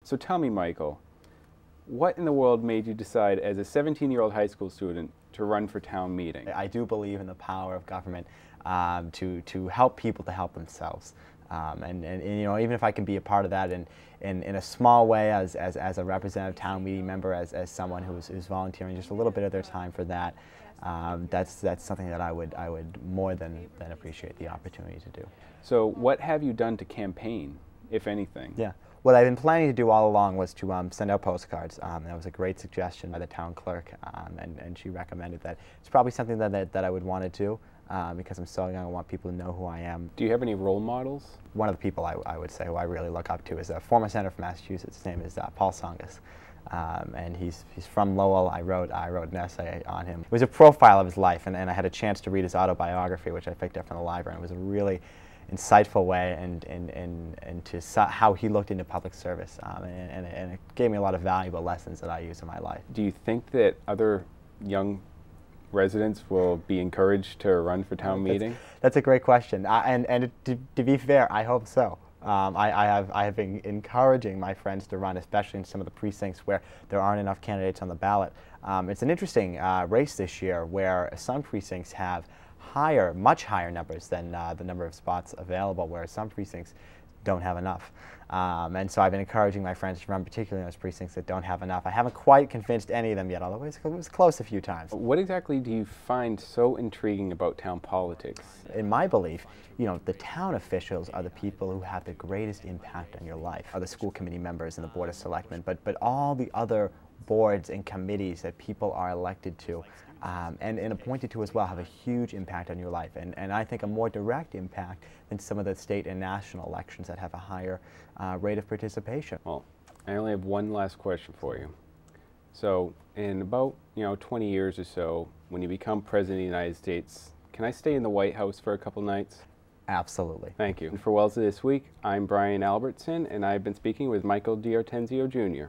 So tell me, Michael, what in the world made you decide as a 17-year-old high school student to run for town meeting? I do believe in the power of government to help people to help themselves. And you know, even if I can be a part of that in a small way as a representative town meeting member, as someone who's volunteering just a little bit of their time for that, that's something that I would more than appreciate the opportunity to do. So what have you done to campaign, if anything? Yeah. What I've been planning to do all along was to send out postcards. That was a great suggestion by the town clerk, and she recommended that. It's probably something that I would want to do because I'm so young. I want people to know who I am. Do you have any role models? One of the people I would say who I really look up to is a former senator from Massachusetts. His name is Paul Tsongas. And he's from Lowell. I wrote an essay on him. It was a profile of his life, and I had a chance to read his autobiography, which I picked up from the library. And it was a really insightful way into how he looked into public service, and it gave me a lot of valuable lessons that I use in my life. Do you think that other young residents will be encouraged to run for town meeting? That's a great question, and to be fair, I hope so. I have been encouraging my friends to run, especially in some of the precincts where there aren't enough candidates on the ballot. It's an interesting race this year where some precincts have much higher numbers than the number of spots available, whereas some precincts don't have enough. And so I've been encouraging my friends to run, particularly in those precincts that don't have enough. I haven't quite convinced any of them yet, although it was close a few times. What exactly do you find so intriguing about town politics? In my belief, you know, the town officials are the people who have the greatest impact on your life, are the school committee members and the board of selectmen, but all the other boards and committees that people are elected to and appointed to as well have a huge impact on your life, and I think a more direct impact than some of the state and national elections that have a higher rate of participation. Well, I only have one last question for you. So in about 20 years or so, when you become President of the United States, can I stay in the White House for a couple nights? Absolutely. Thank you. And for Wellesley This Week, I'm Brian Albertson, and I've been speaking with Michael D'Ortenzio Jr.